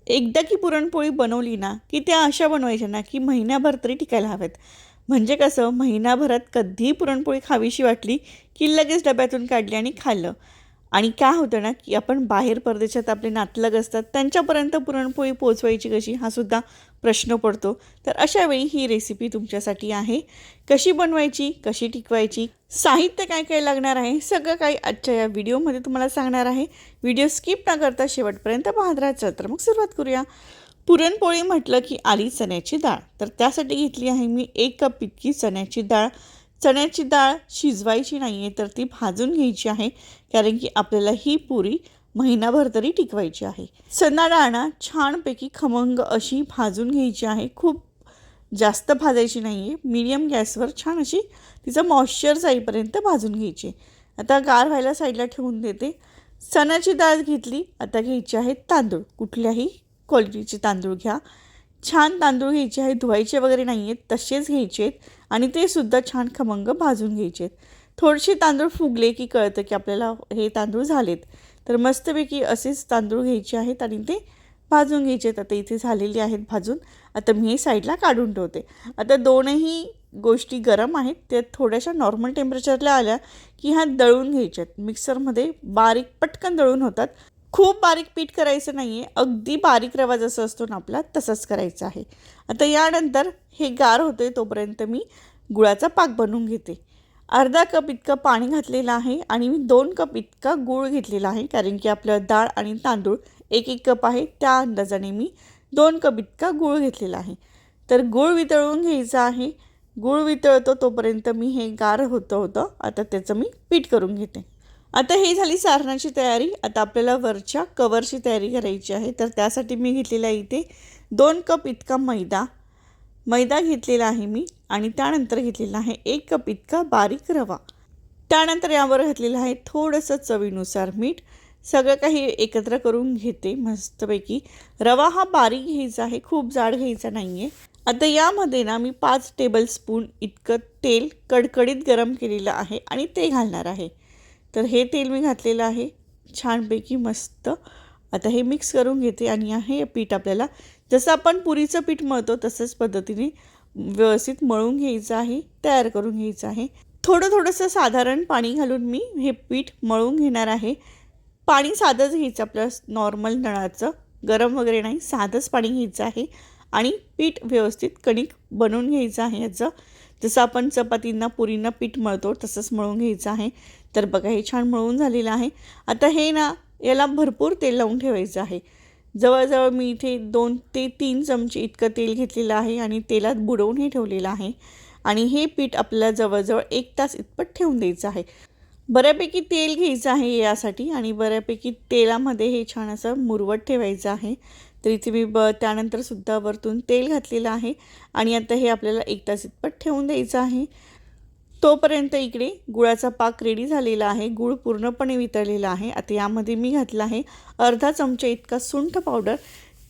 एकदा की पुरणपोळी बनवली ना की त्या अशा बनवायच्या ना की महिनाभर तरी टिकायला हव्यात. म्हणजे कसं महिनाभरात कधीही पुरणपोळी खावीशी वाटली की लगेच डब्यातून काढली आणि खाल्लं. आणि काय होतं ना की आपण बाहेर परदेशात आपले नातलग असतात त्यांच्यापर्यंत पुरणपोळी पोचवायची कशी हा सुद्धा प्रश्न पडतो. तर अशा वेळी ही रेसिपी तुमच्यासाठी आहे. कशी बनवायची, कशी टिकवायची, साहित्य काय काय लागणार आहे, सगळं काही आजच्या या व्हिडिओमध्ये तुम्हाला सांगणार आहे. व्हिडिओ स्किप न करता शेवटपर्यंत पाहत राहायचं. तर मग सुरुवात करूया. पुरणपोळी म्हटलं की आली चण्याची डाळ. तर त्यासाठी घेतली आहे मी 1 कप इतकी चण्याची डाळ. चण्याची डाळ शिजवायची नाही आहे तर ती भाजून घ्यायची आहे, कारण की आपल्याला ही पुरी महिनाभर तरी टिकवायची आहे. चणा डाळ ना छानपैकी खमंग अशी भाजून घ्यायची आहे. खूप जास्त भाजायची नाही आहे, मीडियम गॅसवर छान अशी तिचं मॉइश्चर जाईपर्यंत भाजून घ्यायची. आता गार व्हायला साईडला ठेवून देते. चण्याची डाळ घेतली. आता घ्यायची आहे तांदूळ. कुठल्याही क्वालिटीचे तांदूळ घ्या. छान तांदूळ घ्यायचे आहेत, धुवायचे वगैरे नाही आहेत, तसेच घ्यायचे आहेत आणि ते सुद्धा छान खमंग भाजून घ्यायचे आहेत. थोडेसे तांदूळ फुगले की कळतं की आपल्याला हे तांदूळ झालेत. तर मस्तपैकी असेच तांदूळ घ्यायचे आहेत आणि ते भाजून घ्यायचे आहेत. आता इथे झालेले आहेत भाजून. आता मी हे साईडला काढून ठेवते. आता दोनही गोष्टी गरम आहेत, त्या थोड्याशा नॉर्मल टेम्परेचरला आल्या की ह्या दळून घ्यायच्या आहेत. मिक्सरमध्ये बारीक पटकन दळून होतात. खूप बारीक पीठ करायचं नाही आहे, अगदी बारीक रवा जसं असतो ना आपला तसंच करायचं आहे. आता यानंतर हे गार होते तोपर्यंत मी गुळाचा पाक बनवून घेते. अर्धा कप इतकं पाणी घातलेलं आहे आणि मी 2 कप इतका गूळ घेतलेला आहे, कारण की आपलं डाळ आणि तांदूळ 1-1 कप आहे, त्या अंदाजाने मी 2 कप इतका गूळ घेतलेला आहे. तर गूळ वितळून घ्यायचा आहे. गूळ वितळतो तोपर्यंत मी हे गार होतं आता त्याचं मी पीठ करून घेते. आता हे झाली सारणाची तयारी. आता आपल्याला वरच्या कवरची तयारी करायची आहे. तर त्यासाठी मी घेतलेला इथे 2 कप इतका मैदा घेतलेला आहे मी आणि त्यानंतर घेतलेला आहे 1 कप इतका बारीक रवा. त्यानंतर यावर घातलेलं आहे थोडंसं चवीनुसार मीठ. सगळं काही एकत्र करून घेते मस्तपैकी. रवा हा बारीक घ्यायचा आहे, खूप जाड घ्यायचा नाही आहे. आता यामध्ये ना मी 5 टेबलस्पून इतकं तेल कडकडीत गरम केलेलं आहे आणि ते घालणार आहे. तर हे तेल मी घातलेलं आहे छानपैकी मस्त. आता हे मिक्स करून घेते आणि हे पीठ आपल्याला जसं आपण पुरीचं पीठ मळतो तसंच पद्धतीने व्यवस्थित मळून घ्यायचं आहे, तयार करून घ्यायचं आहे. थोडंसं साधारण पाणी घालून मी हे पीठ मळून घेणार आहे. पाणी साधंच घ्यायचं आपलं नॉर्मल नळाचं, गरम वगैरे नाही, साधंच पाणी घ्यायचं आहे आणि पीठ व्यवस्थित कणिक बनवून घ्यायचं आहे. याचं जसं आपण चपातींना पुरींना पीठ मळतो तसंच मळून घ्यायचं आहे. तर बघा हे छान मळून झालेलं आहे. आता हे ना याला भरपूर तेल लावून ठेवायचं आहे. जवळजवळ मी इथे 2 ते 3 चमचे इतकं तेल घेतलेलं आहे आणि तेलात बुडवून हे ठेवलेलं आहे. आणि हे पीठ आपल्याला जवळजवळ 1 तास इतपत ठेवून द्यायचं आहे. बऱ्यापैकी तेल घ्यायचं आहे यासाठी आणि बऱ्यापैकी तेलामध्ये हे छान असं मुरवत ठेवायचं आहे. तर इथे मी त्यानंतर सुद्धा वरतून तेल घातलेलं आहे आणि आता हे आपल्याला 1 तास इतपत ठेवून द्यायचं आहे. तोपर्यंत इकडे गुळाचा पाक रेडी झालेला आहे. गूळ पूर्णपणे वितळलेला आहे. आता यामध्ये मी घातला आहे अर्धा चमचा इतका सुंठ पावडर,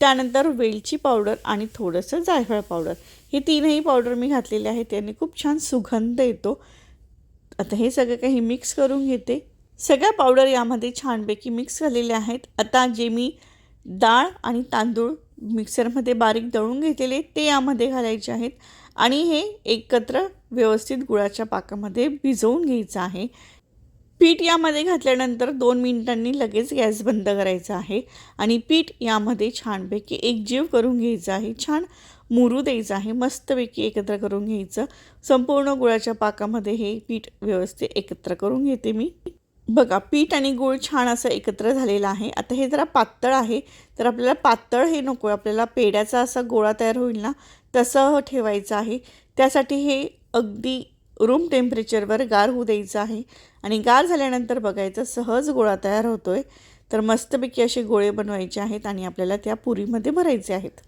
त्यानंतर वेलची पावडर आणि थोडंसं जायफळ पावडर. हे तीनही पावडर मी घातलेले आहे, त्याने खूप छान सुगंध येतो. आता हे सगळं काही मिक्स करून घेते. सगळ्या पावडर यामध्ये छानपैकी मिक्स झालेले आहेत. आता जे मी डाळ आणि तांदूळ मिक्सरमध्ये बारीक दळून घेतलेले ते यामध्ये घालायचे आहेत आणि हे एकत्र व्यवस्थित गुळाच्या पाकामध्ये भिजवून घ्यायचं आहे. पीठ यामध्ये घातल्यानंतर 2 मिनिटांनी लगेच गॅस बंद करायचा आहे आणि पीठ यामध्ये छानपैकी एकजीव करून घ्यायचं आहे. छान मुरू द्यायचं आहे, मस्तपैकी एकत्र करून घ्यायचं. संपूर्ण गुळाच्या पाकामध्ये हे पीठ व्यवस्थित एकत्र करून घेते मी. बघा पीठ आणि गूळ छान असं एकत्र झालेलं आहे. आता हे जरा पातळ आहे, तर आपल्याला पातळ हे नको आहे, आपल्याला पेढ्याचा असा गोळा तयार होईल ना तसं ठेवायचं आहे. त्यासाठी हे अगदी रूम टेम्परेचरवर गार होऊ द्यायचं आहे आणि गार झाल्यानंतर बघायचं सहज गोळा तयार होतो आहे. तर मस्तपैकी असे गोळे बनवायचे आहेत आणि आपल्याला त्या पुरीमध्ये भरायचे आहेत.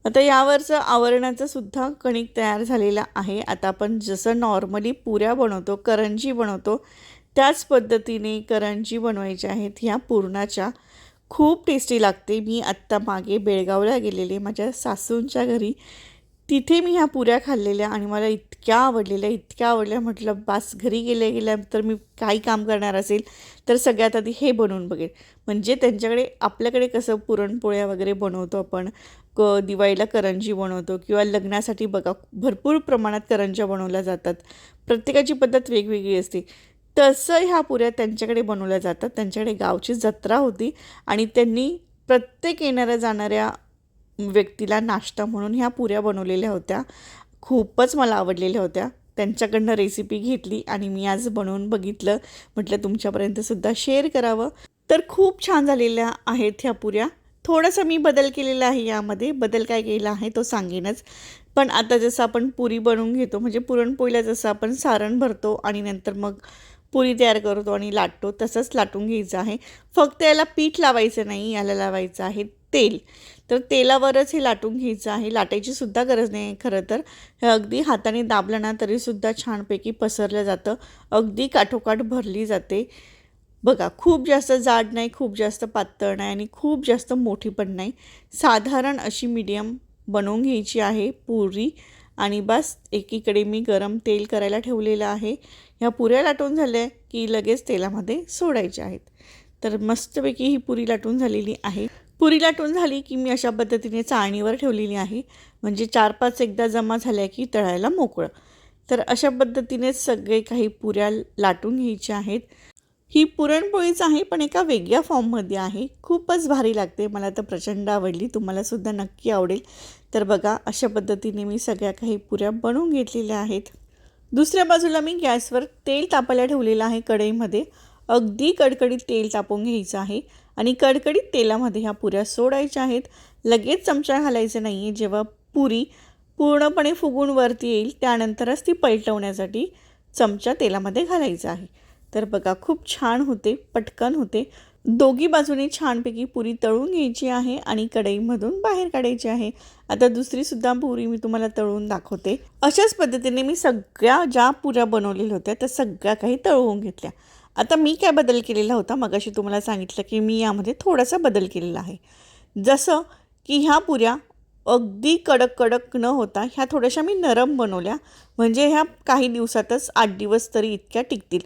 आता यावरचं आवरणाचं सुद्धा कणिक तयार झालेलं आहे. आता आपण जसं नॉर्मली पुऱ्या बनवतो, करंजी बनवतो, त्याच पद्धतीने करंजी बनवायच्या आहेत ह्या पुरणाच्या. खूप टेस्टी लागते. मी आत्ता मागे बेळगावला गेलेले माझ्या सासूंच्या घरी, तिथे मी ह्या पुऱ्या खाल्लेल्या आणि मला इतकी इतक्या आवडल्या म्हटलं बास घरी गेल्यानंतर मी काही काम करणार असेल तर सगळ्यात आधी हे बनवून बघेन. म्हणजे त्यांच्याकडे आपल्याकडे कसं पुरणपोळ्या वगैरे बनवतो आपण, दिवाळीला करंजी बनवतो किंवा लग्नासाठी बघा भरपूर प्रमाणात करंज्या बनवल्या जातात. प्रत्येकाची पद्धत वेगवेगळी असते. तसं ह्या पुऱ्या त्यांच्याकडे बनवल्या जातात. त्यांच्याकडे गावची जत्रा होती आणि त्यांनी प्रत्येक येणाऱ्या जाणाऱ्या व्यक्तीला नाश्ता म्हणून ह्या पुऱ्या बनवलेल्या होत्या. खूपच मला आवडलेल्या होत्या. त्यांच्याकडनं रेसिपी घेतली आणि मी आज बनवून बघितलं. म्हटलं तुमच्यापर्यंतसुद्धा शेअर करावं. तर खूप छान झालेल्या आहेत ह्या पुऱ्या. थोडासा मी बदल केलेला आहे यामध्ये. बदल काय केला आहे तो सांगेनच. पण आता जसं आपण पुरी बनवून घेतो म्हणजे पुरणपोळीला जसं आपण सारण भरतो आणि नंतर मग पुरी तयार करतो आणि लाटतो तसंच लाटून घ्यायचं आहे. फक्त याला पीठ लावायचं नाही, याला लावायचं आहे तेल. तर तेलावरच हे लाटून घ्यायचं आहे. लाटायची सुद्धा गरज नाही खरं तर. हे अगदी हाताने दाबलं ना तरीसुद्धा छानपैकी पसरलं जातं. अगदी काठोकाठ भरली जाते. बघा खूप जास्त जाड नाही, खूप जास्त पातळ नाही आणि खूप जास्त मोठी पण नाही. साधारण अशी मीडियम बनवून घ्यायची आहे पुरी. आणि बस एकीकडे मी गरम तेल करायला ठेवलेलं आहे. ह्या पुऱ्या लाटून झाल्या की लगेच तेलामध्ये सोडायच्या आहेत. तर मस्तपैकी ही पुरी लाटून झालेली आहे. पुरी लाटून झाली की मी अशा पद्धतीने चाळणीवर ठेवलेली आहे. म्हणजे 4-5 एकदा जमा झाल्या की तळायला मोकळं. तर अशा पद्धतीनेच सगळे काही पुऱ्या लाटून घ्यायच्या आहेत. ही पुरणपोळीच आहे पण एका वेगळ्या फॉर्ममध्ये आहे. खूपच भारी लागते. मला तर प्रचंड आवडली. तुम्हालासुद्धा नक्की आवडेल. तर बघा अशा पद्धतीने मी सगळ्या काही पुऱ्या बनवून घेतलेल्या आहेत. दुसऱ्या बाजूला मी गॅसवर तेल तापायला ठेवलेलं आहे कढईमध्ये. अगदी कडकडीत तेल तापवून घ्यायचं आहे आणि कडकडीत तेलामध्ये ह्या पुऱ्या सोडायच्या आहेत. लगेच चमचा घालायचा नाही आहे. जेव्हा पुरी पूर्णपणे फुगून वरती येईल त्यानंतरच ती पलटवण्यासाठी चमचा तेलामध्ये घालायचा आहे. तर बघा खूप छान होते, पटकन होते. दोघी बाजूने छानपैकी पुरी तळून घ्यायची आहे आणि कढईमधून बाहेर काढायची आहे. आता दुसरीसुद्धा पुरी मी तुम्हाला तळून दाखवते. अशाच पद्धतीने मी सगळ्या ज्या पुऱ्या बनवलेल्या होत्या त्या सगळ्या काही तळवून घेतल्या. आता मी काय बदल केलेला होता मगाशी तुम्हाला सांगितलं की मी यामध्ये थोडासा बदल केलेला आहे. जसं की ह्या पुऱ्या अगदी कडक कडक न होता ह्या थोड्याशा मी नरम बनवल्या. म्हणजे ह्या काही दिवसातच 8 दिवस तरी इतक्या टिकतील.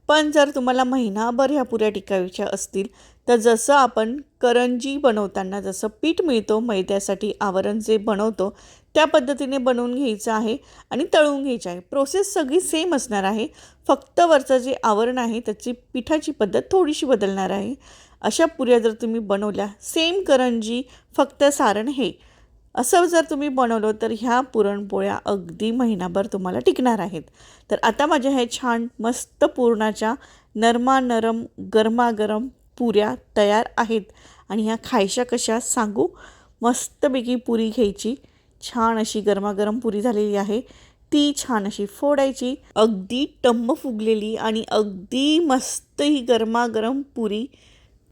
पण जर तुम्हाला महिनाभर ह्या पुऱ्या टिकायच्या असतील तर जसं आपण करंजी बनवताना जसं पीठ मिळतो मैद्यासाठी आवरण जे बनवतो त्या पद्धतीने बनवून घ्यायचं आहे आणि तळून घ्यायचं आहे. प्रोसेस सगळी सेम असणार आहे. फक्त वरचं जे आवरण आहे त्याची पिठाची पद्धत थोडीशी बदलणार आहे. अशा पुऱ्या जर तुम्ही बनवल्या सेम करंजी फक्त सारण हे असं जर तुम्ही बनवलं तर ह्या पुरणपोळ्या अगदी महिनाभर तुम्हाला टिकणार आहेत. तर आता माझ्या ह्या छान मस्त पुरणाच्या नरम गरमागरम पुऱ्या तयार आहेत आणि ह्या खायच्या कशा सांगू. मस्तपैकी पुरी घ्यायची. छान अशी गरमागरम पुरी झालेली आहे. ती छान अशी फोडायची. अगदी टम्म फुगलेली आणि अगदी मस्त ही गरमागरम पुरी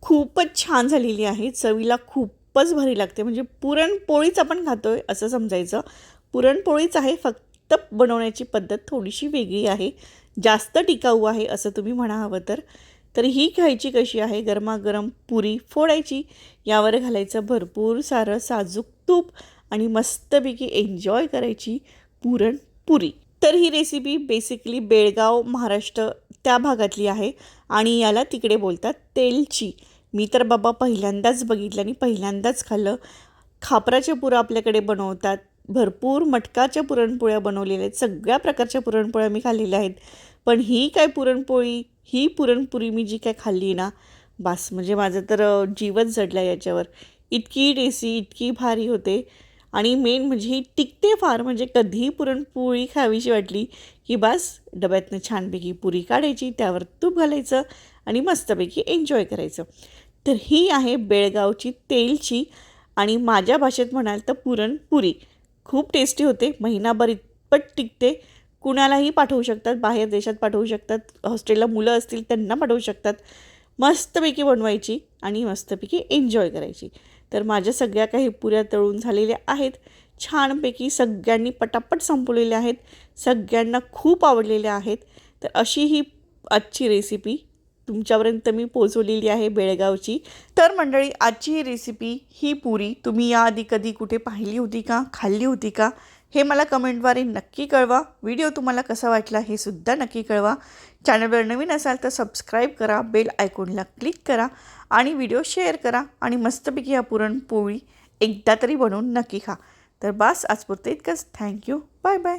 खूपच छान झालेली आहे. चवीला खूपच भारी लागते. म्हणजे पुरणपोळीच आपण खातोय असं समजायचं. पुरणपोळीच आहे फक्त बनवण्याची पद्धत थोडीशी वेगळी आहे. जास्त टिकाऊ आहे असं तुम्ही म्हणा हवं तर. तर ही खायची कशी आहे. गरमागरम पुरी फोडायची. यावर घालायचं भरपूर सारं साजूक तूप आणि मस्तपैकी एन्जॉय करायची पुरणपुरी. तर ही रेसिपी बेसिकली बेळगाव महाराष्ट्र त्या भागातली आहे आणि याला तिकडे बोलतात तेलची. मी तर बाबा पहिल्यांदाच बघितलं आणि पहिल्यांदाच खाल्लं. खापराच्या पुऱ्या आपल्याकडे बनवतात. भरपूर मटकाच्या पुरणपोळ्या बनवलेल्या आहेत. सगळ्या प्रकारच्या पुरणपोळ्या मी खाल्लेल्या आहेत. पण ही काय पुरणपोळी, ही पुरणपुरी मी जी काय खाल्ली ना बास म्हणजे माझं तर जीवच जडला याच्यावर. इतकी टेस्टी, इतकी भारी होते आणि मेन म्हणजे ही टिकते फार. म्हणजे कधीही पुरणपोळी खावीशी वाटली की बास डब्यातनं छानपैकी पुरी काढायची, त्यावर तूप घालायचं आणि मस्तपैकी एन्जॉय करायचं. तर ही आहे बेळगावची तेलची आणि माझ्या भाषेत म्हणाल तर पुरणपुरी. खूप टेस्टी होते. महिनाभर इतपत टिकते. कुणालाही पाठवू शकतात. बाहेर देशात पाठवू शकतात. हॉस्टेलला मुलं असतील त्यांना पाठवू शकतात. मस्तपैकी बनवायची आणि मस्तपैकी एन्जॉय करायची. तर माझ्या सगळ्या काही पुऱ्या तळून झालेल्या आहेत. छानपैकी सगळ्यांनी पटापट संपवलेल्या आहेत. सगळ्यांना खूप आवडलेल्या आहेत. तर अशी ही आजची रेसिपी तुमच्यापर्यंत मी पोचवलेली आहे बेळगावची. तर मंडळी, आजची ही रेसिपी, ही पुरी तुम्ही याआधी कधी कुठे पाहिली होती का, खाल्ली होती का, हे मला कमेंटद्वारे नक्की कळवा. व्हिडिओ तुम्हाला कसा वाटला हे सुद्धा नक्की कळवा. चॅनलवर नवीन असाल तर सबस्क्राईब करा, बेल आयकॉनला क्लिक करा आणि व्हिडिओ शेअर करा आणि मस्तपैकी हा पुरणपोळी एकदा तरी बनवून नक्की खा. तर बस आजपुरतं इतकंच. थँक्यू. Bye bye.